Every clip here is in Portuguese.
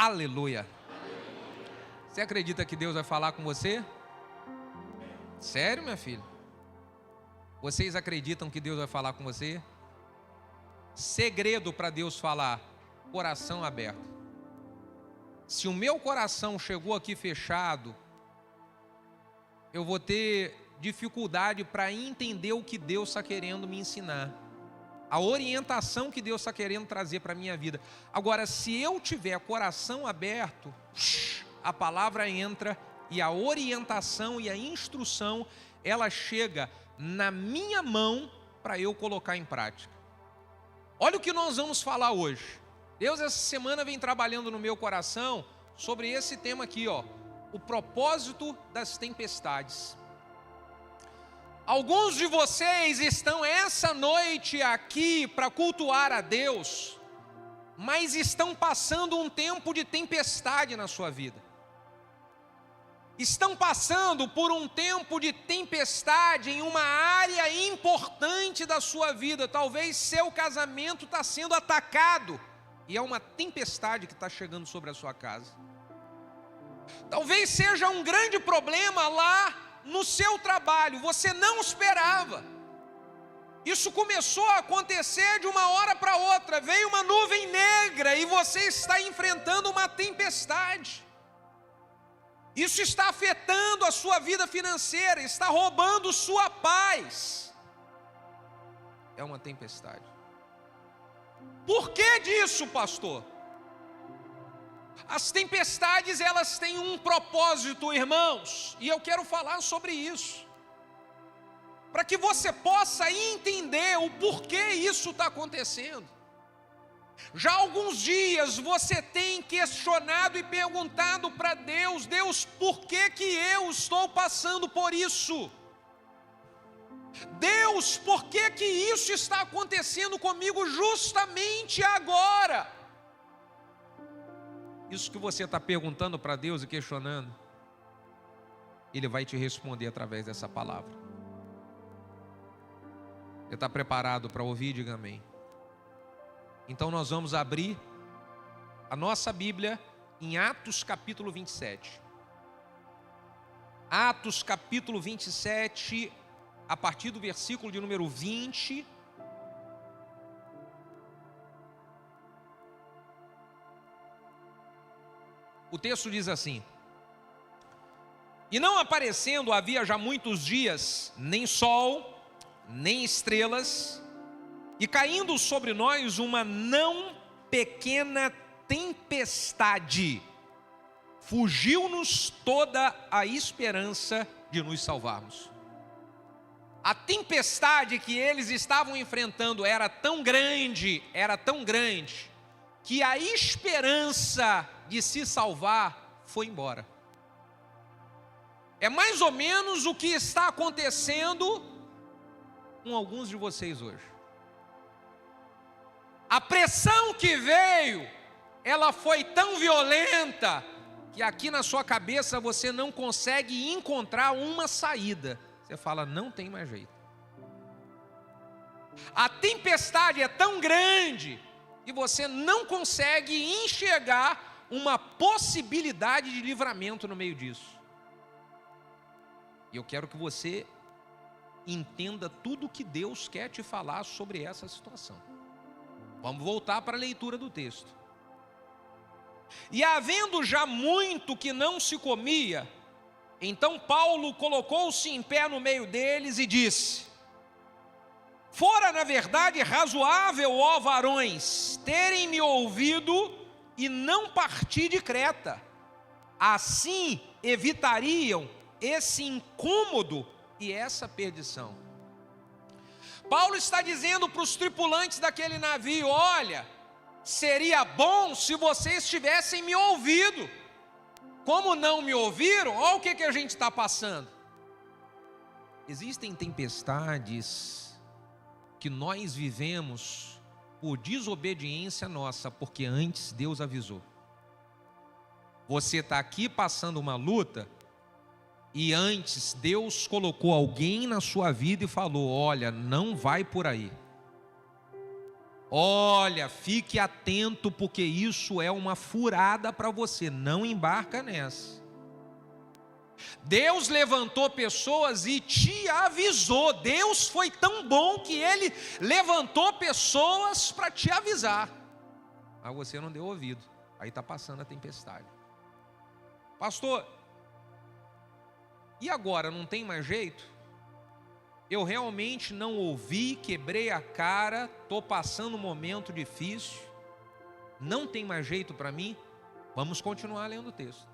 aleluia. Você acredita que Deus vai falar com você? Sério, minha filha? Vocês acreditam que Deus vai falar com você? Segredo para Deus falar: coração aberto. Se o meu coração chegou aqui fechado, eu vou ter dificuldade para entender o que Deus está querendo me ensinar, a orientação que Deus está querendo trazer para a minha vida. Agora, se eu tiver coração aberto, a palavra entra e a orientação e a instrução, ela chega na minha mão para eu colocar em prática. Olha o que nós vamos falar hoje. Deus essa semana vem trabalhando no meu coração sobre esse tema aqui, ó, o propósito das tempestades. Alguns de vocês estão essa noite aqui para cultuar a Deus, mas estão passando um tempo de tempestade na sua vida. Estão passando por um tempo de tempestade em uma área importante da sua vida. Talvez seu casamento está sendo atacado e é uma tempestade que está chegando sobre a sua casa. Talvez seja um grande problema lá no seu trabalho, você não esperava. Isso começou a acontecer de uma hora para outra, veio uma nuvem negra e você está enfrentando uma tempestade. Isso está afetando a sua vida financeira, está roubando sua paz. É uma tempestade. Por que disso, pastor? As tempestades, elas têm um propósito, irmãos, e eu quero falar sobre isso, para que você possa entender o porquê isso está acontecendo. Já há alguns dias você tem questionado e perguntado para Deus: Deus, por que eu estou passando por isso? Deus, por que isso está acontecendo comigo justamente agora? Isso que você está perguntando para Deus e questionando, Ele vai te responder através dessa palavra. Você está preparado para ouvir? Diga amém. Então nós vamos abrir a nossa Bíblia em Atos capítulo 27. Atos capítulo 27, a partir do versículo de número 20. O texto diz assim: E não aparecendo havia já muitos dias, nem sol, nem estrelas, e caindo sobre nós uma não pequena tempestade, fugiu-nos toda a esperança de nos salvarmos. A tempestade que eles estavam enfrentando era tão grande, que a esperança de se salvar foi embora. É mais ou menos o que está acontecendo com alguns de vocês hoje. A pressão que veio, ela foi tão violenta, que aqui na sua cabeça você não consegue encontrar uma saída. Você fala: não tem mais jeito. A tempestade é tão grande que você não consegue enxergar uma possibilidade de livramento no meio disso. E eu quero que você entenda tudo que Deus quer te falar sobre essa situação. Vamos voltar para a leitura do texto. E havendo já muito que não se comia, então Paulo colocou-se em pé no meio deles e disse: Fora na verdade razoável, ó varões, terem me ouvido e não partir de Creta. Assim evitariam esse incômodo e essa perdição. Paulo está dizendo para os tripulantes daquele navio: olha, seria bom se vocês tivessem me ouvido. Como não me ouviram, olha o que a gente está passando. Existem tempestades que nós vivemos por desobediência nossa, porque antes Deus avisou. Você está aqui passando uma luta, e antes Deus colocou alguém na sua vida e falou: olha, não vai por aí. Olha, fique atento, porque isso é uma furada para você, não embarca nessa. Deus levantou pessoas e te avisou. Deus foi tão bom que Ele levantou pessoas para te avisar, mas você não deu ouvido, aí está passando a tempestade. Pastor, e agora, não tem mais jeito? Eu realmente não ouvi, quebrei a cara, estou passando um momento difícil, não tem mais jeito para mim? Vamos continuar lendo o texto.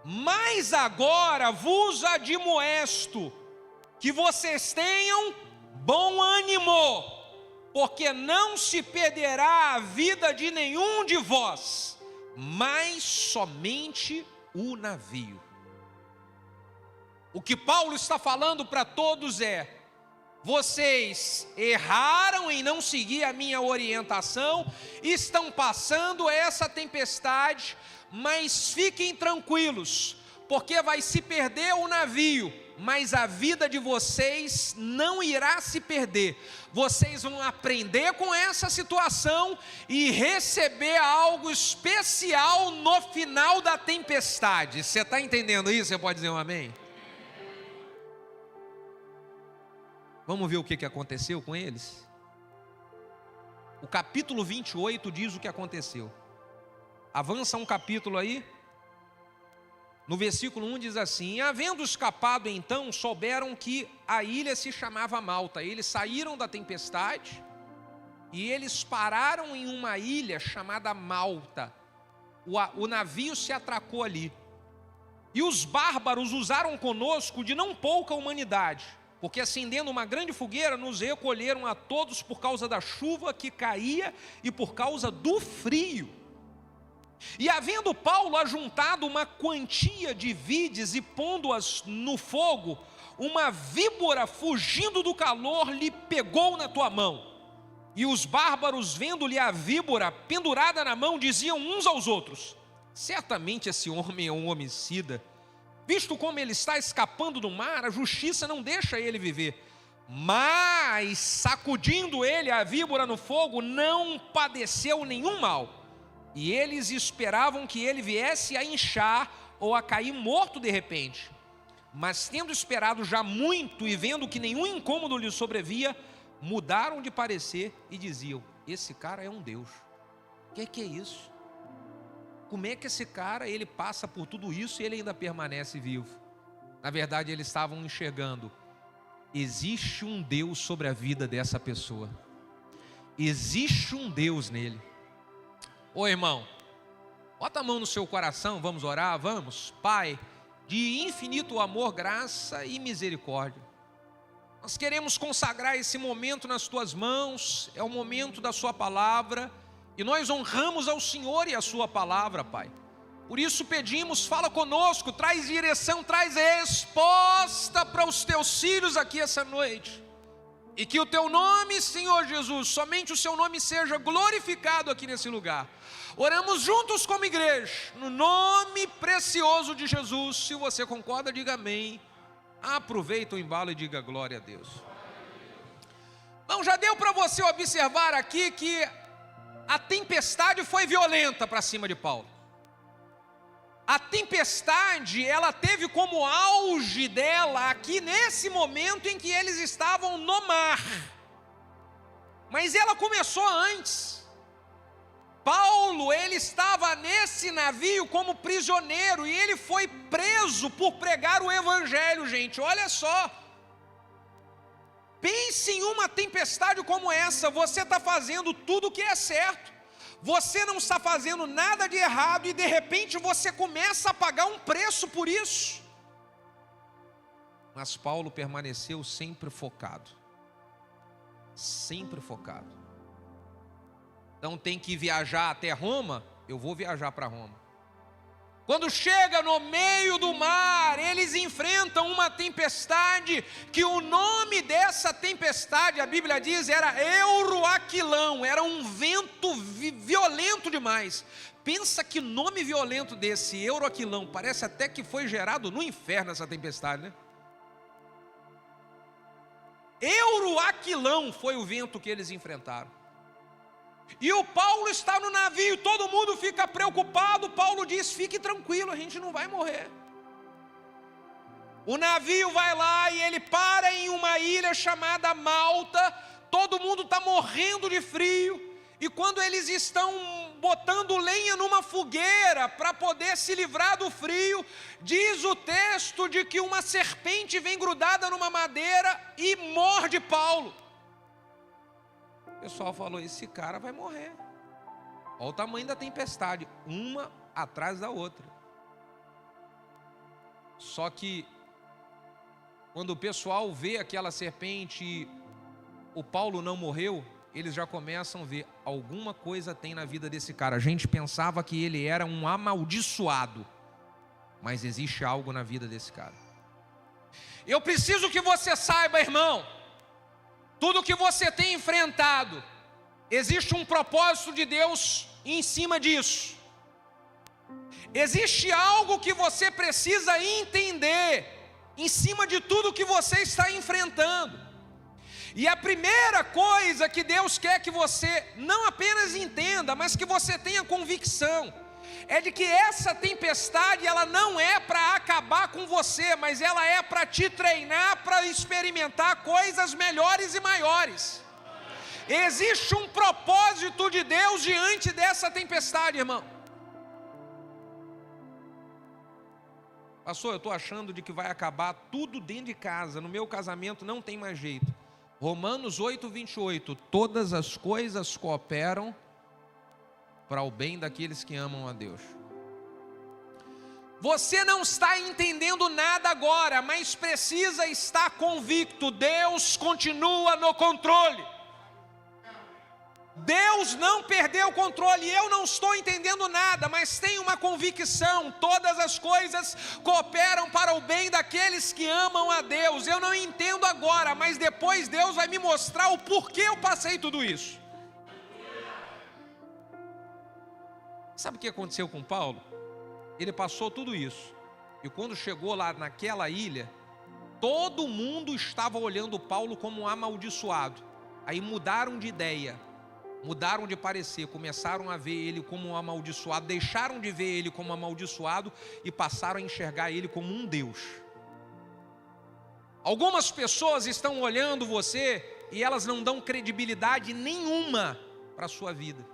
Mas agora vos admoesto que vocês tenham bom ânimo, porque não se perderá a vida de nenhum de vós, mas somente o navio. O que Paulo está falando para todos é: vocês erraram em não seguir a minha orientação, estão passando essa tempestade, mas fiquem tranquilos, porque vai se perder o navio, mas a vida de vocês não irá se perder. Vocês vão aprender com essa situação e receber algo especial no final da tempestade. Você está entendendo isso? Você pode dizer um amém? Vamos ver o que aconteceu com eles? O capítulo 28 diz o que aconteceu. Avança um capítulo aí. No versículo 1 diz assim: havendo escapado então, souberam que a ilha se chamava Malta. Eles saíram da tempestade e eles pararam em uma ilha chamada Malta. O navio se atracou ali. E os bárbaros usaram conosco de não pouca humanidade, porque acendendo uma grande fogueira, nos recolheram a todos por causa da chuva que caía e por causa do frio. E havendo Paulo ajuntado uma quantia de vides e pondo-as no fogo, uma víbora fugindo do calor lhe pegou na tua mão. E os bárbaros, vendo-lhe a víbora pendurada na mão, diziam uns aos outros: certamente esse homem é um homicida. Visto como ele está escapando do mar, a justiça não deixa ele viver. Mas, sacudindo ele a víbora no fogo, não padeceu nenhum mal. E eles esperavam que ele viesse a inchar ou a cair morto de repente. Mas tendo esperado já muito e vendo que nenhum incômodo lhe sobrevia, mudaram de parecer e diziam: esse cara é um Deus. O que é isso? Como é que esse cara, ele passa por tudo isso e ele ainda permanece vivo? Na verdade, eles estavam enxergando: existe um Deus sobre a vida dessa pessoa. Existe um Deus nele. Ô irmão, bota a mão no seu coração, vamos orar, vamos. Pai, de infinito amor, graça e misericórdia, nós queremos consagrar esse momento nas tuas mãos. É o momento da sua palavra, e nós honramos ao Senhor e a sua palavra, Pai. Por isso pedimos, fala conosco, traz direção, traz resposta para os teus filhos aqui essa noite. E que o teu nome, Senhor Jesus, somente o seu nome seja glorificado aqui nesse lugar. Oramos juntos como igreja, no nome precioso de Jesus. Se você concorda, diga amém. Aproveita o embalo e diga glória a Deus. Bom, já deu para você observar aqui que a tempestade foi violenta para cima de Paulo. A tempestade, ela teve como auge dela aqui nesse momento em que eles estavam no mar. Mas ela começou antes. Paulo, ele estava nesse navio como prisioneiro e ele foi preso por pregar o evangelho, gente. Olha só. Pense em uma tempestade como essa. Você está fazendo tudo o que é certo. Você não está fazendo nada de errado e de repente você começa a pagar um preço por isso. Mas Paulo permaneceu sempre focado. Sempre focado. Então tem que viajar até Roma, eu vou viajar para Roma. Quando chega no meio do mar, eles enfrentam uma tempestade, que o nome dessa tempestade, a Bíblia diz, era Euroaquilão, era um vento violento demais. Pensa que nome violento desse, Euroaquilão, parece até que foi gerado no inferno essa tempestade, né? Euroaquilão foi o vento que eles enfrentaram. E o Paulo está no navio, todo mundo fica preocupado. Paulo diz: fique tranquilo, a gente não vai morrer. O navio vai lá e ele para em uma ilha chamada Malta. Todo mundo está morrendo de frio. E quando eles estão botando lenha numa fogueira para poder se livrar do frio, diz o texto de que uma serpente vem grudada numa madeira e morde Paulo. O pessoal falou: esse cara vai morrer. Olha o tamanho da tempestade, uma atrás da outra. Só que quando o pessoal vê aquela serpente e o Paulo não morreu, eles já começam a ver: alguma coisa tem na vida desse cara. A gente pensava que ele era um amaldiçoado, mas existe algo na vida desse cara. Eu preciso que você saiba, irmão, tudo que você tem enfrentado, existe um propósito de Deus em cima disso. Existe algo que você precisa entender em cima de tudo que você está enfrentando. E a primeira coisa que Deus quer que você não apenas entenda, mas que você tenha convicção, é de que essa tempestade, ela não é para acabar com você, mas ela é para te treinar para experimentar coisas melhores e maiores. Existe um propósito de Deus diante dessa tempestade, irmão. Pastor, eu estou achando de que vai acabar tudo dentro de casa, no meu casamento não tem mais jeito. Romanos 8:28, todas as coisas cooperam para o bem daqueles que amam a Deus. Você não está entendendo nada agora, mas precisa estar convicto: Deus continua no controle. Deus não perdeu o controle. Eu não estou entendendo nada, mas tenho uma convicção: todas as coisas cooperam para o bem daqueles que amam a Deus. Eu não entendo agora, mas depois Deus vai me mostrar o porquê eu passei tudo isso. Sabe o que aconteceu com Paulo? Ele passou tudo isso, e quando chegou lá naquela ilha, todo mundo estava olhando Paulo como um amaldiçoado. Aí mudaram de ideia, mudaram de parecer, começaram a ver ele como um amaldiçoado, deixaram de ver ele como um amaldiçoado e passaram a enxergar ele como um Deus. Algumas pessoas estão olhando você e elas não dão credibilidade nenhuma para a sua vida.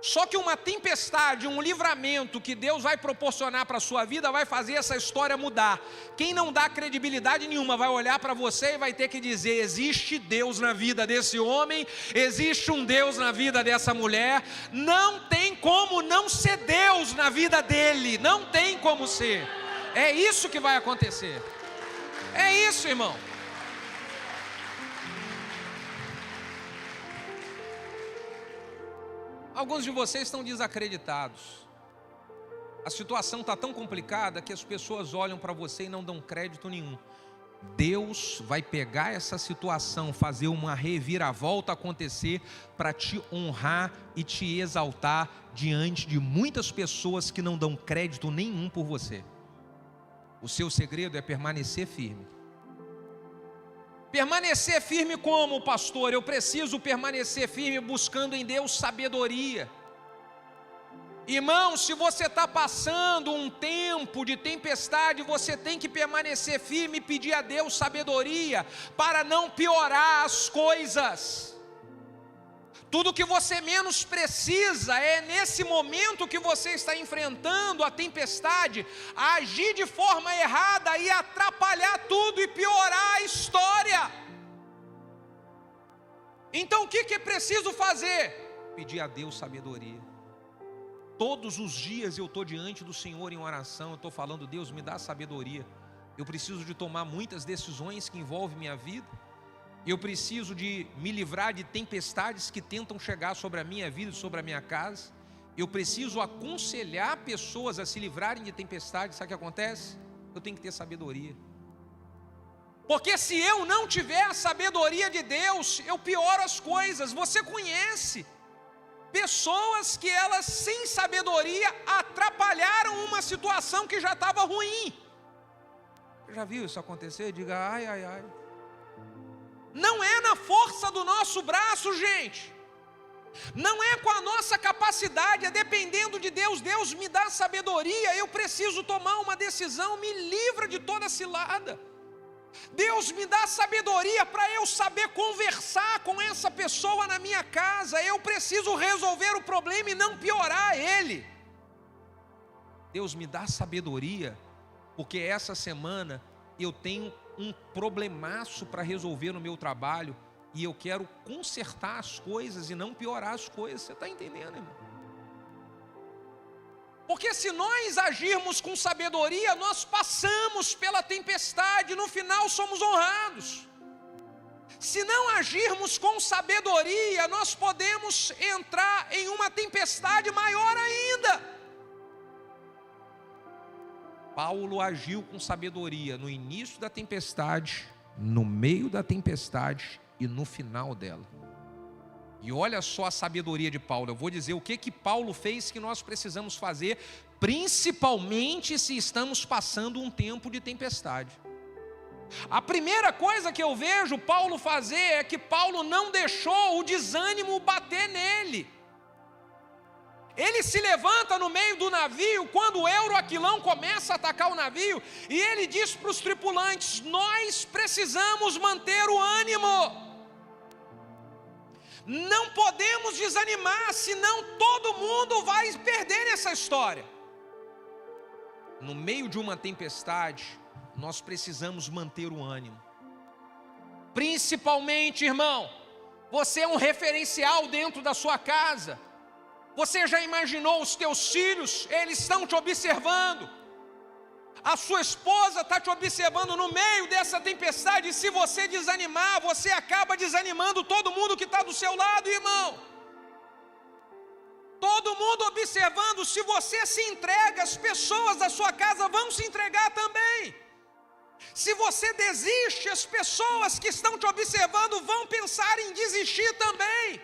Só que uma tempestade, um livramento que Deus vai proporcionar para a sua vida vai fazer essa história mudar. Quem não dá credibilidade nenhuma vai olhar para você e vai ter que dizer: existe Deus na vida desse homem, existe um Deus na vida dessa mulher, não tem como não ser Deus na vida dele, não tem como ser. É isso que vai acontecer. É isso, irmão. Alguns de vocês estão desacreditados. A situação está tão complicada que as pessoas olham para você e não dão crédito nenhum. Deus vai pegar essa situação, fazer uma reviravolta acontecer para te honrar e te exaltar diante de muitas pessoas que não dão crédito nenhum por você. O seu segredo é permanecer firme. Permanecer firme como, pastor? Eu preciso permanecer firme buscando em Deus sabedoria. Irmão, se você está passando um tempo de tempestade, você tem que permanecer firme e pedir a Deus sabedoria para não piorar as coisas. Tudo que você menos precisa é nesse momento que você está enfrentando a tempestade, agir de forma errada e atrapalhar tudo e piorar a história. Então o que é preciso fazer? Pedir a Deus sabedoria. Todos os dias eu estou diante do Senhor em oração, eu estou falando: Deus, me dá sabedoria. Eu preciso de tomar muitas decisões que envolvem minha vida. Eu preciso de me livrar de tempestades que tentam chegar sobre a minha vida e sobre a minha casa. Eu preciso aconselhar pessoas a se livrarem de tempestades. Sabe o que acontece? Eu tenho que ter sabedoria. Porque se eu não tiver a sabedoria de Deus, eu pioro as coisas. Você conhece pessoas que elas, sem sabedoria, atrapalharam uma situação que já estava ruim. Já viu isso acontecer? Diga: ai, ai, ai. Não é na força do nosso braço, gente. Não é com a nossa capacidade, é dependendo de Deus. Deus me dá sabedoria, eu preciso tomar uma decisão, me livra de toda cilada. Deus me dá sabedoria para eu saber conversar com essa pessoa na minha casa. Eu preciso resolver o problema e não piorar ele. Deus me dá sabedoria, porque essa semana eu tenho um problemaço para resolver no meu trabalho, e eu quero consertar as coisas e não piorar as coisas. Você está entendendo, irmão? Porque se nós agirmos com sabedoria, nós passamos pela tempestade, no final somos honrados. Se não agirmos com sabedoria, nós podemos entrar em uma tempestade maior ainda. Paulo agiu com sabedoria no início da tempestade, no meio da tempestade e no final dela. E olha só a sabedoria de Paulo. Eu vou dizer o que Paulo fez que nós precisamos fazer, principalmente se estamos passando um tempo de tempestade. A primeira coisa que eu vejo Paulo fazer é que Paulo não deixou o desânimo bater nele. Ele se levanta no meio do navio, quando o Euroaquilão começa a atacar o navio, e ele diz para os tripulantes: nós precisamos manter o ânimo. Não podemos desanimar, senão todo mundo vai perder nessa história. No meio de uma tempestade, nós precisamos manter o ânimo. Principalmente, irmão, você é um referencial dentro da sua casa. Você já imaginou os teus filhos? Eles estão te observando. A sua esposa está te observando no meio dessa tempestade. E se você desanimar, você acaba desanimando todo mundo que está do seu lado, irmão. Todo mundo observando. Se você se entrega, as pessoas da sua casa vão se entregar também. Se você desiste, as pessoas que estão te observando vão pensar em desistir também.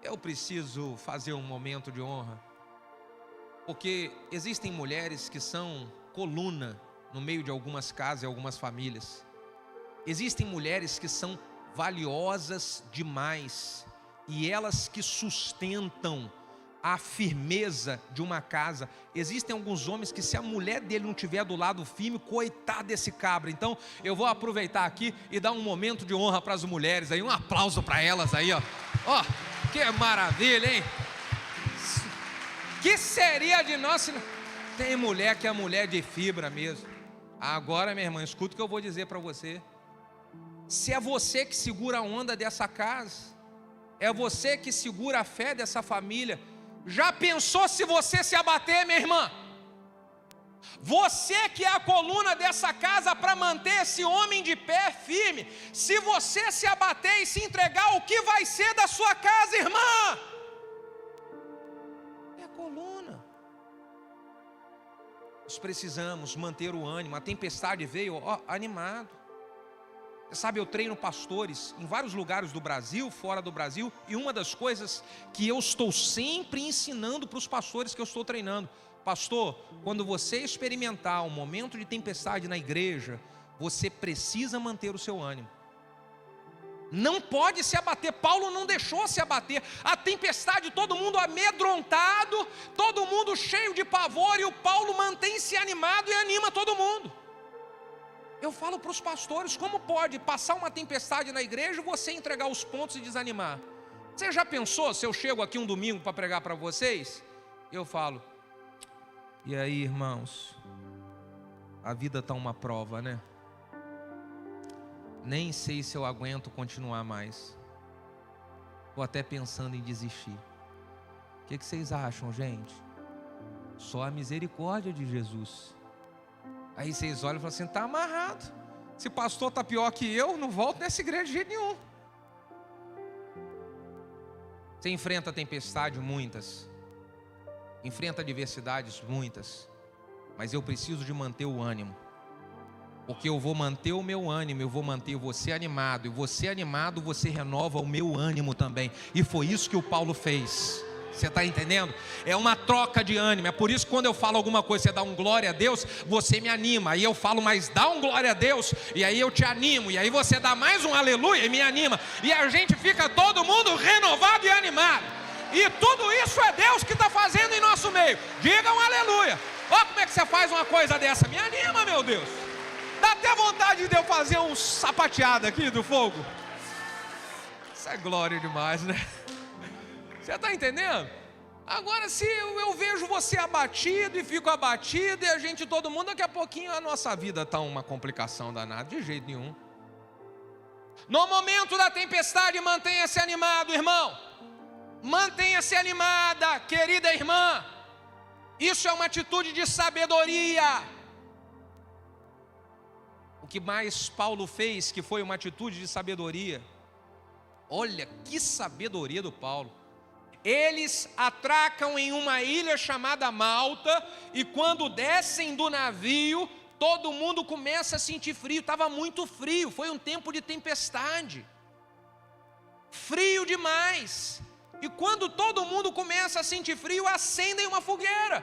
Eu preciso fazer um momento de honra, porque existem mulheres que são coluna no meio de algumas casas e algumas famílias. Existem mulheres que são valiosas demais, e elas que sustentam a firmeza de uma casa. Existem alguns homens que, se a mulher dele não estiver do lado firme, coitado desse cabra. Então eu vou aproveitar aqui e dar um momento de honra para as mulheres aí, um aplauso para elas aí, ó. Ó, que maravilha, hein? Que seria de nós se não... Tem mulher que é mulher de fibra mesmo. Agora, minha irmã, escuta o que eu vou dizer para você. Se é você que segura a onda dessa casa, é você que segura a fé dessa família, já pensou se você se abater, minha irmã? Você que é a coluna dessa casa para manter esse homem de pé firme, se você se abater e se entregar, o que vai ser da sua casa, irmã? É a coluna. Nós precisamos manter o ânimo. A tempestade veio, ó, animado. Você sabe, eu treino pastores em vários lugares do Brasil, fora do Brasil, e uma das coisas que eu estou sempre ensinando para os pastores que eu estou treinando: pastor, quando você experimentar um momento de tempestade na igreja, você precisa manter o seu ânimo. Não pode se abater. Paulo não deixou se abater. A tempestade, todo mundo amedrontado, todo mundo cheio de pavor, e o Paulo mantém-se animado e anima todo mundo. Eu falo para os pastores: como pode passar uma tempestade na igreja e você entregar os pontos e desanimar? Você já pensou, se eu chego aqui um domingo para pregar para vocês, eu falo: e aí, irmãos, a vida está uma prova, né? Nem sei se eu aguento continuar mais. Estou até pensando em desistir. O que vocês acham, gente? Só a misericórdia de Jesus. Aí vocês olham e falam assim: está amarrado. Se pastor está pior que eu, não volto nessa igreja de jeito nenhum. Você enfrenta tempestade, muitas. Enfrenta adversidades, muitas. Mas eu preciso de manter o ânimo. Porque eu vou manter o meu ânimo, eu vou manter você animado. E você animado, você renova o meu ânimo também. E foi isso que o Paulo fez. Você está entendendo? É uma troca de ânimo. É por isso que quando eu falo alguma coisa, você dá um glória a Deus, você me anima. Aí eu falo, mas dá um glória a Deus, e aí eu te animo. E aí você dá mais um aleluia e me anima. E a gente fica todo mundo renovado e animado. E tudo isso é Deus que está fazendo em nosso meio. Diga um aleluia. Olha como é que você faz uma coisa dessa. Me anima, meu Deus. Dá até vontade de eu fazer um sapateado aqui do fogo. Isso é glória demais, né? Você está entendendo? Agora, se eu vejo você abatido e fico abatido, e a gente, todo mundo, daqui a pouquinho a nossa vida está uma complicação danada, de jeito nenhum. No momento da tempestade, mantenha-se animado, irmão. Mantenha-se animada, querida irmã. Isso é uma atitude de sabedoria. O que mais Paulo fez, que foi uma atitude de sabedoria. Olha que sabedoria do Paulo. Eles atracam em uma ilha chamada Malta, e quando descem do navio, todo mundo começa a sentir frio. Estava muito frio, foi um tempo de tempestade, frio demais. E quando todo mundo começa a sentir frio, acendem uma fogueira.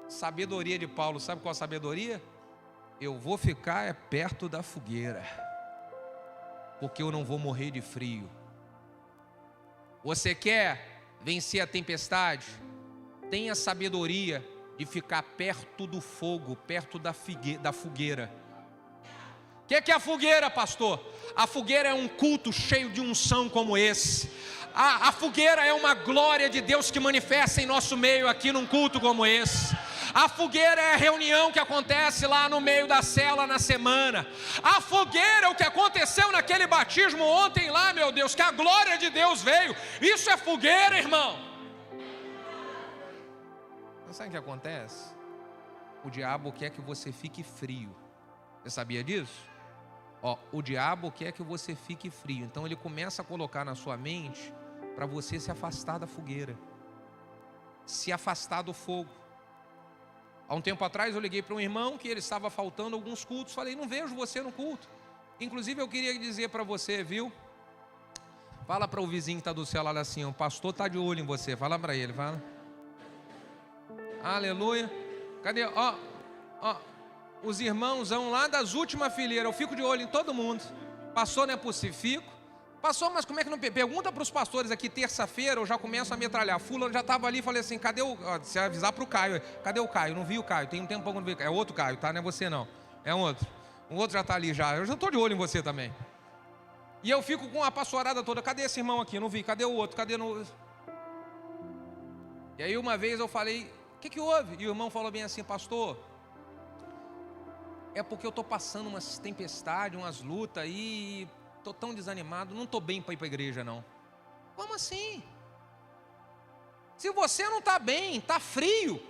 Sabedoria de Paulo, sabe qual a sabedoria? Eu vou ficar perto da fogueira, porque eu não vou morrer de frio. Você quer vencer a tempestade? Tenha sabedoria de ficar perto do fogo, perto da fogueira. O que é a fogueira, pastor? A fogueira é um culto cheio de unção como esse. A fogueira é uma glória de Deus que manifesta em nosso meio aqui num culto como esse. A fogueira é a reunião que acontece lá no meio da célula na semana. A fogueira é o que aconteceu naquele batismo ontem lá, meu Deus, que a glória de Deus veio. Isso é fogueira, irmão. Não sabe o que acontece? O diabo quer que você fique frio. Você sabia disso? O diabo quer que você fique frio. Então ele começa a colocar na sua mente para você se afastar da fogueira, se afastar do fogo. Há um tempo atrás eu liguei para um irmão que ele estava faltando alguns cultos. Falei, não vejo você no culto. Inclusive eu queria dizer para você, viu? Fala para o vizinho que está do céu lá assim, o pastor está de olho em você. Fala para ele, fala. Aleluia. Cadê? Os irmãozão lá das últimas fileiras. Eu fico de olho em todo mundo. Pastor, não é possível, fico. Pastor, mas como é que não... Pergunta para os pastores aqui, terça-feira eu já começo a metralhar. Fulano já estava ali, falei assim, cadê o... Se avisar para o Caio, cadê o Caio? Não vi o Caio, tem um tempo que eu não vi o Caio. É outro Caio, tá? Não é você não, é um outro. Um outro já está ali já, eu já estou de olho em você também. E eu fico com a pastorada toda, cadê esse irmão aqui? Não vi, cadê o outro? Cadê no... E aí uma vez eu falei, o que houve? E o irmão falou bem assim, pastor, é porque eu estou passando umas tempestades, umas lutas aí... Estou tão desanimado, não estou bem para ir para a igreja não. Como assim? Se você não está bem, está frio,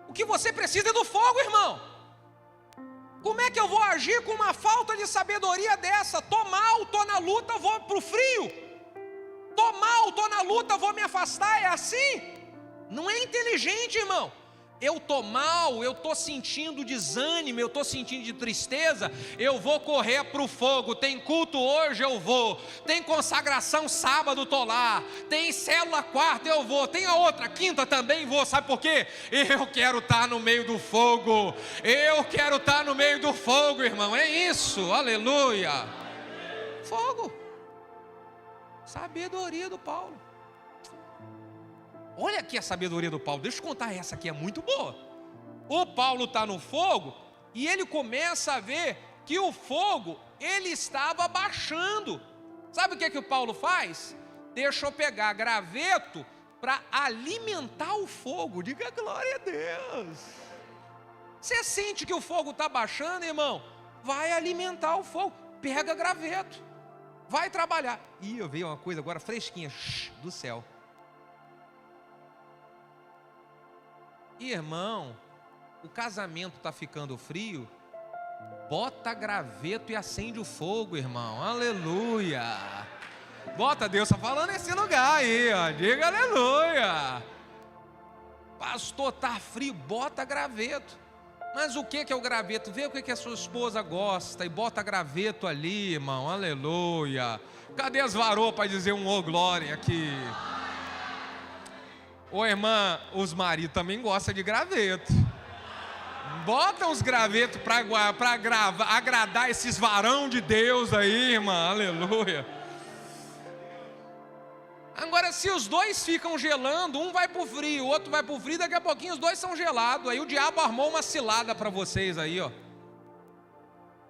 o que você precisa é do fogo, irmão. Como é que eu vou agir com uma falta de sabedoria dessa? Estou mal, estou na luta, vou para o frio. Estou mal, estou na luta, vou me afastar, é assim? Não é inteligente, irmão. Eu estou mal, eu estou sentindo desânimo, eu estou sentindo de tristeza, eu vou correr para o fogo. Tem culto hoje, eu vou. Tem consagração sábado, estou lá. Tem célula quarta, eu vou. Tem a outra, quinta também vou. Sabe por quê? Eu quero estar no meio do fogo. Eu quero estar no meio do fogo, irmão. É isso, aleluia. Fogo. Sabedoria do Paulo. Olha aqui a sabedoria do Paulo, deixa eu contar, essa aqui é muito boa. O Paulo está no fogo e ele começa a ver que o fogo, ele estava baixando. Sabe o que o Paulo faz? Deixa eu pegar graveto para alimentar o fogo. Diga glória a Deus. Você sente que o fogo está baixando, irmão? Vai alimentar o fogo, pega graveto, vai trabalhar. Ih, eu vi uma coisa agora fresquinha, do céu. Irmão, o casamento está ficando frio, bota graveto e acende o fogo, irmão, aleluia. Bota, Deus está falando nesse lugar aí, ó. Diga aleluia. Pastor, está frio, bota graveto. Mas o que é o graveto? Vê o que a sua esposa gosta e bota graveto ali, irmão, aleluia. Cadê as varoas para dizer um ô glória aqui? Ô irmã, os maridos também gostam de graveto. Bota uns gravetos para agradar esses varão de Deus aí, irmã, aleluia. Agora, se os dois ficam gelando, um vai pro frio, o outro vai pro frio, daqui a pouquinho os dois são gelados. Aí o diabo armou uma cilada para vocês aí, ó.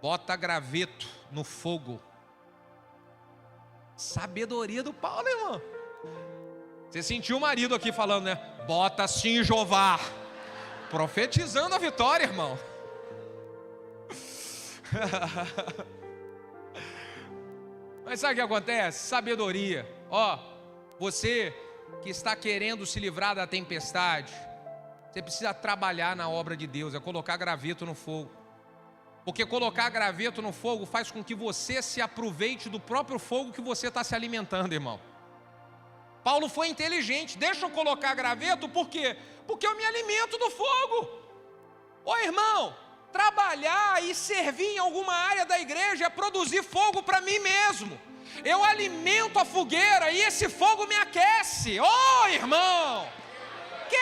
Bota graveto no fogo. Sabedoria do Paulo, irmão. Você sentiu o marido aqui falando, né? Bota sim, Jeová. Profetizando a vitória, irmão. Mas sabe o que acontece? Sabedoria. Ó, você que está querendo se livrar da tempestade, você precisa trabalhar na obra de Deus, é colocar graveto no fogo. Porque colocar graveto no fogo faz com que você se aproveite do próprio fogo que você está se alimentando, irmão. Paulo foi inteligente. Deixa eu colocar graveto, por quê? Porque eu me alimento do fogo. Ô irmão, trabalhar e servir em alguma área da igreja é produzir fogo para mim mesmo. Eu alimento a fogueira e esse fogo me aquece. Ô irmão, que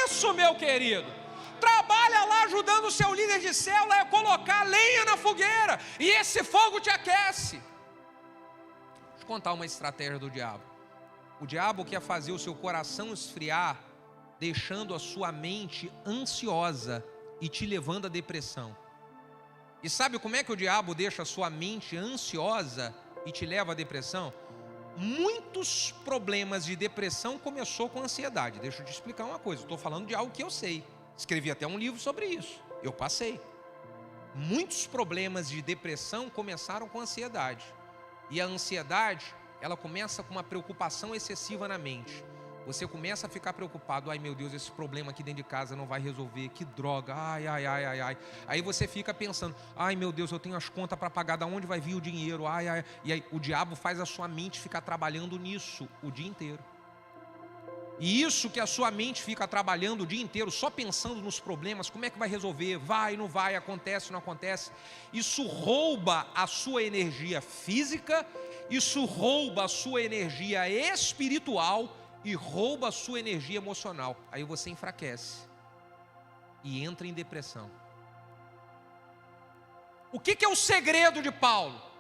isso, meu querido? Trabalha lá ajudando o seu líder de célula a colocar lenha na fogueira e esse fogo te aquece. Deixa eu contar uma estratégia do diabo. O diabo quer fazer o seu coração esfriar, deixando a sua mente ansiosa e te levando à depressão. E sabe como é que o diabo deixa a sua mente ansiosa e te leva à depressão? Muitos problemas de depressão começou com ansiedade. Deixa eu te explicar uma coisa, estou falando de algo que eu sei. Escrevi até um livro sobre isso, eu passei. Muitos problemas de depressão começaram com ansiedade. E a ansiedade, ela começa com uma preocupação excessiva na mente. Você começa a ficar preocupado. Ai meu Deus, esse problema aqui dentro de casa não vai resolver. Que droga, ai. Aí você fica pensando, ai meu Deus, eu tenho as contas para pagar, da onde vai vir o dinheiro? Ai. E aí o diabo faz a sua mente ficar trabalhando nisso o dia inteiro. E isso que a sua mente fica trabalhando o dia inteiro, só pensando nos problemas, como é que vai resolver, vai, não vai, acontece, não acontece. Isso rouba a sua energia física, isso rouba a sua energia espiritual e rouba a sua energia emocional. Aí você enfraquece e entra em depressão. O que é o segredo de Paulo?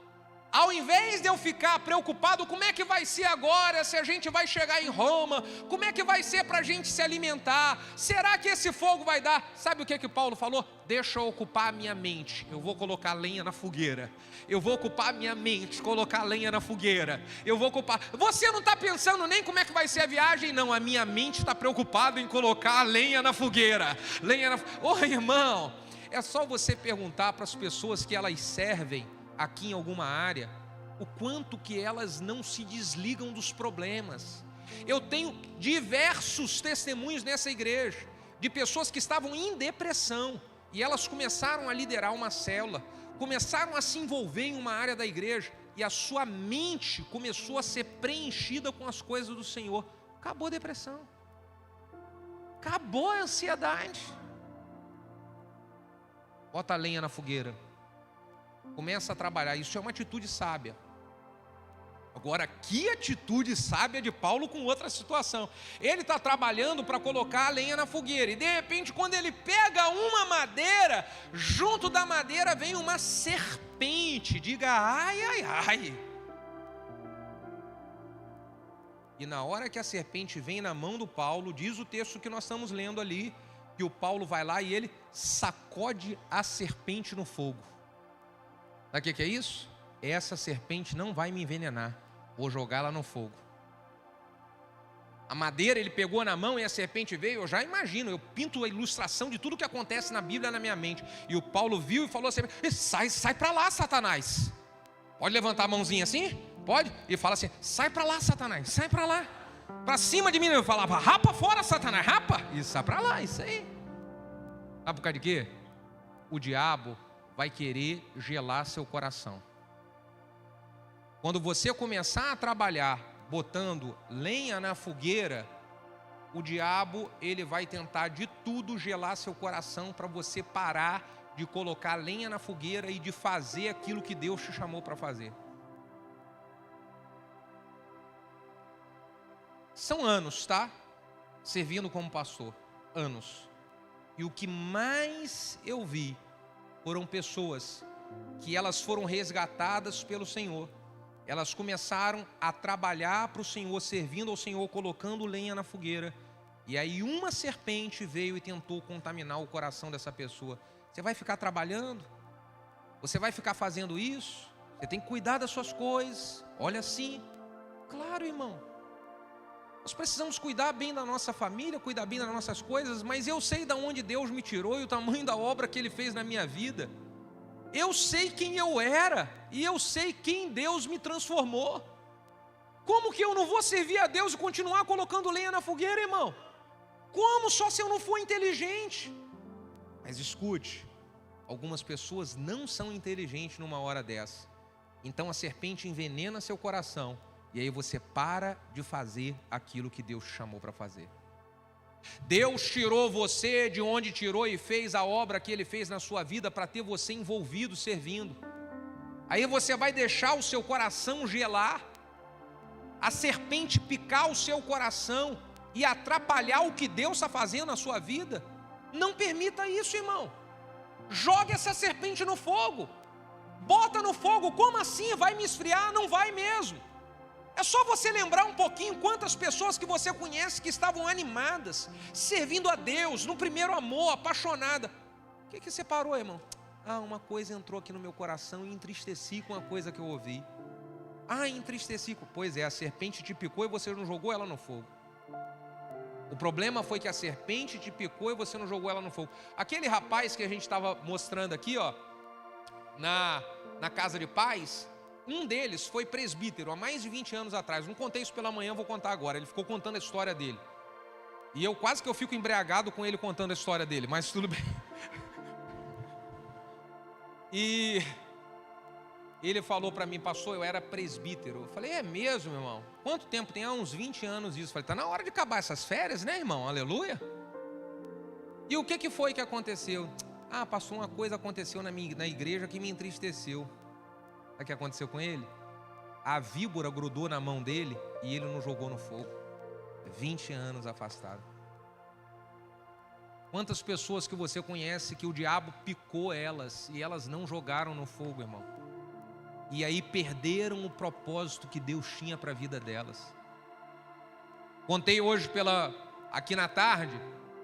Ao invés de eu ficar preocupado, como é que vai ser agora, se a gente vai chegar em Roma, como é que vai ser para a gente se alimentar, será que esse fogo vai dar? Sabe o que Paulo falou? Deixa eu ocupar a minha mente, eu vou colocar lenha na fogueira, eu vou ocupar a minha mente, colocar lenha na fogueira, eu vou ocupar, você não está pensando nem como é que vai ser a viagem, não, a minha mente está preocupada em colocar a lenha na fogueira, Ô irmão, é só você perguntar para as pessoas que elas servem, aqui em alguma área, o quanto que elas não se desligam dos problemas. Eu tenho diversos testemunhos nessa igreja, de pessoas que estavam em depressão, e elas começaram a liderar uma célula, começaram a se envolver em uma área da igreja, e a sua mente começou a ser preenchida com as coisas do Senhor. Acabou a depressão, acabou a ansiedade. Bota a lenha na fogueira, começa a trabalhar, isso é uma atitude sábia. Agora, que atitude sábia de Paulo com outra situação. Ele está trabalhando para colocar a lenha na fogueira, e de repente quando ele pega uma madeira, junto da madeira vem uma serpente, diga ai. E na hora que a serpente vem na mão do Paulo, diz o texto que nós estamos lendo ali, que o Paulo vai lá e ele sacode a serpente no fogo. Sabe o que é isso? Essa serpente não vai me envenenar, vou jogá-la no fogo. A madeira ele pegou na mão e a serpente veio, eu já imagino, eu pinto a ilustração de tudo que acontece na Bíblia na minha mente. E o Paulo viu e falou assim, sai para lá, Satanás. Pode levantar a mãozinha assim? Pode? E fala assim, sai para lá, Satanás, sai para lá. Para cima de mim, eu falava, rapa fora, Satanás, rapa. E sai para lá, isso aí. Sabe por causa de quê? O diabo vai querer gelar seu coração. Quando você começar a trabalhar botando lenha na fogueira, o diabo ele vai tentar de tudo gelar seu coração para você parar de colocar lenha na fogueira e de fazer aquilo que Deus te chamou para fazer. São anos, tá? servindo como pastor, anos. E o que mais eu vi foram pessoas que elas foram resgatadas pelo Senhor. Elas começaram a trabalhar para o Senhor, servindo ao Senhor, colocando lenha na fogueira. E aí uma serpente veio e tentou contaminar o coração dessa pessoa. Você vai ficar trabalhando? Você vai ficar fazendo isso? Você tem que cuidar das suas coisas. Olha assim. Claro, irmão. Nós precisamos cuidar bem da nossa família, cuidar bem das nossas coisas, mas eu sei de onde Deus me tirou e o tamanho da obra que Ele fez na minha vida. Eu sei quem eu era e eu sei quem Deus me transformou. Como que eu não vou servir a Deus e continuar colocando lenha na fogueira, irmão? Como? Só se eu não for inteligente. Mas escute, algumas pessoas não são inteligentes numa hora dessa. Então a serpente envenena seu coração. E aí você para de fazer aquilo que Deus te chamou para fazer. Deus tirou você de onde tirou e fez a obra que Ele fez na sua vida para ter você envolvido, servindo. Aí você vai deixar o seu coração gelar, a serpente picar o seu coração e atrapalhar o que Deus está fazendo na sua vida? Não permita isso, irmão. Jogue essa serpente no fogo. Bota no fogo. Como assim? Vai me esfriar? Não vai mesmo. É só você lembrar um pouquinho quantas pessoas que você conhece que estavam animadas, servindo a Deus, no primeiro amor, apaixonada. O que você parou, irmão? Uma coisa entrou aqui no meu coração e entristeci com a coisa que eu ouvi. Entristeci. Pois é, a serpente te picou e você não jogou ela no fogo. O problema foi que a serpente te picou e você não jogou ela no fogo. Aquele rapaz que a gente estava mostrando aqui, ó, na casa de paz, um deles foi presbítero há mais de 20 anos atrás. Não contei isso pela manhã, vou contar agora. Ele ficou contando a história dele. E eu quase que eu fico embriagado com ele contando a história dele, mas tudo bem. E ele falou para mim: pastor, eu era presbítero. Eu falei: é mesmo, meu irmão? Quanto tempo? Tem? Há uns 20 anos isso. Eu falei: tá na hora de acabar essas férias, né, irmão? Aleluia. E o que foi que aconteceu? Pastor, uma coisa aconteceu na igreja que me entristeceu. Sabe o que aconteceu com ele? A víbora grudou na mão dele e ele não jogou no fogo. 20 anos afastado. Quantas pessoas que você conhece que o diabo picou elas e elas não jogaram no fogo, irmão? E aí perderam o propósito que Deus tinha para a vida delas. Contei hoje aqui na tarde,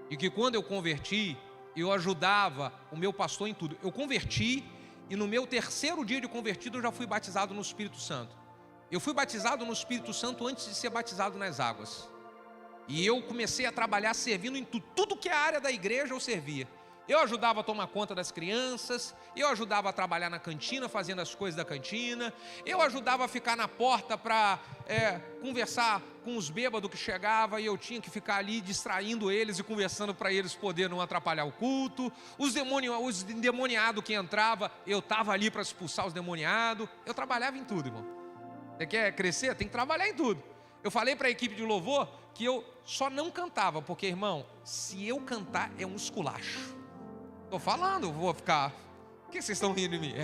e que quando eu converti, eu ajudava o meu pastor em tudo. Eu converti e no meu terceiro dia de convertido eu já fui batizado no Espírito Santo. Eu fui batizado no Espírito Santo antes de ser batizado nas águas. E eu comecei a trabalhar servindo em tudo que é a área da igreja eu servia. Eu ajudava a tomar conta das crianças, eu ajudava a trabalhar na cantina, fazendo as coisas da cantina, eu ajudava a ficar na porta para conversar com os bêbados que chegavam e eu tinha que ficar ali distraindo eles e conversando para eles poderem não atrapalhar o culto. Os endemoniados que entravam, eu estava ali para expulsar os endemoniados. Eu trabalhava em tudo, irmão. Você quer crescer? Tem que trabalhar em tudo. Eu falei para a equipe de louvor que eu só não cantava, porque, irmão, se eu cantar é um esculacho. Estou falando, vou ficar... Por que vocês estão rindo de mim?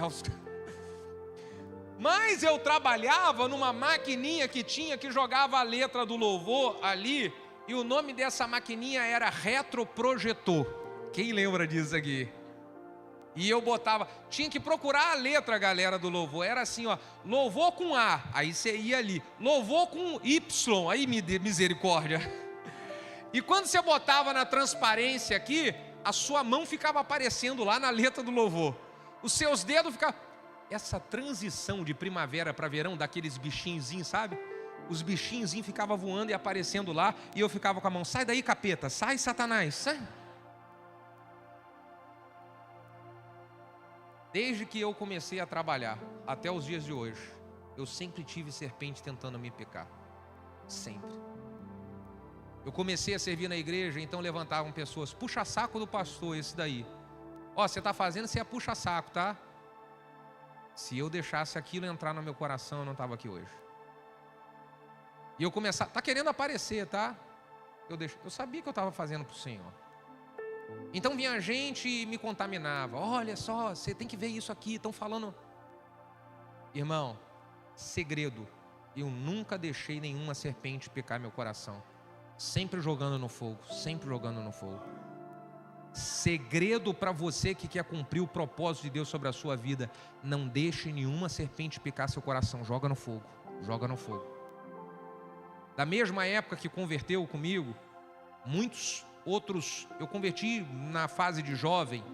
Mas eu trabalhava numa maquininha que tinha, que jogava a letra do louvor ali, e o nome dessa maquininha era retroprojetor. Quem lembra disso aqui? E eu botava, tinha que procurar a letra, galera, do louvor. Era assim, ó, louvor com A, aí você ia ali. Louvor com Y, aí misericórdia. E quando você botava na transparência aqui, a sua mão ficava aparecendo lá na letra do louvor. Os seus dedos ficavam... Essa transição de primavera para verão, daqueles bichinhos, sabe? Os bichinhos ficavam voando e aparecendo lá, e eu ficava com a mão: sai daí, capeta, sai, Satanás, sai. Desde que eu comecei a trabalhar, até os dias de hoje, eu sempre tive serpente tentando me picar. Sempre. Eu comecei a servir na igreja, então levantavam pessoas: puxa saco do pastor, esse daí. Você está fazendo, você é puxa saco, tá? Se eu deixasse aquilo entrar no meu coração, eu não estava aqui hoje. E eu começava, tá querendo aparecer, tá? Eu sabia que eu estava fazendo para o Senhor. Então vinha gente e me contaminava: olha só, você tem que ver isso aqui, estão falando. Irmão, segredo: eu nunca deixei nenhuma serpente picar meu coração. Sempre jogando no fogo, sempre jogando no fogo. Segredo para você que quer cumprir o propósito de Deus sobre a sua vida: não deixe nenhuma serpente picar seu coração. Joga no fogo, joga no fogo. Da mesma época que converteu comigo, muitos outros, eu converti na fase de jovem,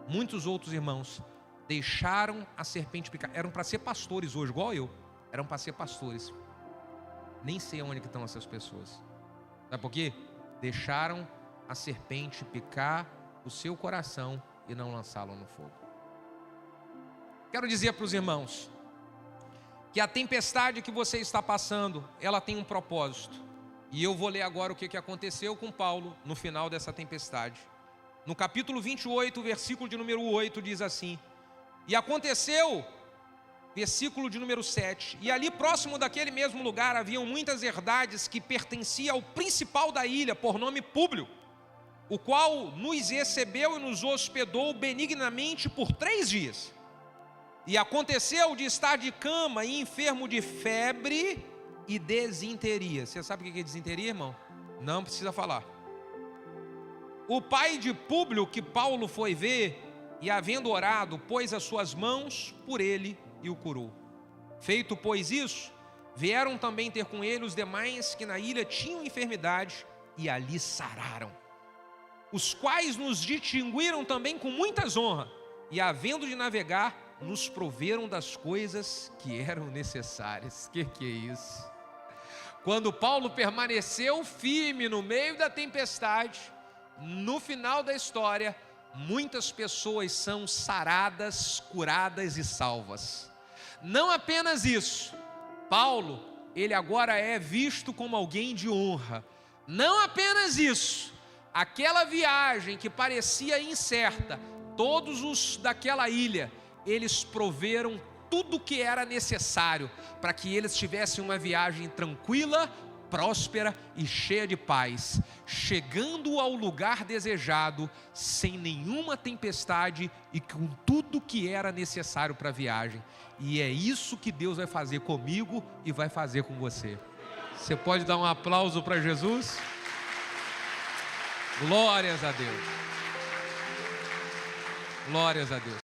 muitos outros irmãos deixaram a serpente picar. Eram para ser pastores hoje, igual eu. Eram para ser pastores. Nem sei onde que estão essas pessoas. Sabe por quê? Deixaram a serpente picar o seu coração e não lançá-lo no fogo. Quero dizer para os irmãos que a tempestade que você está passando, ela tem um propósito. E eu vou ler agora o que aconteceu com Paulo no final dessa tempestade. No capítulo 28, versículo de número 8, diz assim: e aconteceu, versículo de número 7, e ali próximo daquele mesmo lugar haviam muitas herdades que pertenciam ao principal da ilha, por nome Públio, o qual nos recebeu e nos hospedou benignamente por 3 dias. E aconteceu de estar de cama e enfermo de febre e desinteria. Você sabe o que é desinteria, irmão? Não precisa falar. O pai de Públio, que Paulo foi ver, e havendo orado, pôs as suas mãos por ele e o curou. Feito, pois, isso, vieram também ter com ele os demais que na ilha tinham enfermidade, e ali sararam. Os quais nos distinguiram também com muitas honras, e havendo de navegar, nos proveram das coisas que eram necessárias. Que é isso? Quando Paulo permaneceu firme no meio da tempestade, no final da história, muitas pessoas são saradas, curadas e salvas. Não apenas isso, Paulo, ele agora é visto como alguém de honra. Não apenas isso, aquela viagem que parecia incerta, todos os daquela ilha, eles proveram tudo o que era necessário para que eles tivessem uma viagem tranquila, próspera e cheia de paz, chegando ao lugar desejado, sem nenhuma tempestade e com tudo que era necessário para a viagem. E é isso que Deus vai fazer comigo e vai fazer com você. Você pode dar um aplauso para Jesus? Glórias a Deus. Glórias a Deus.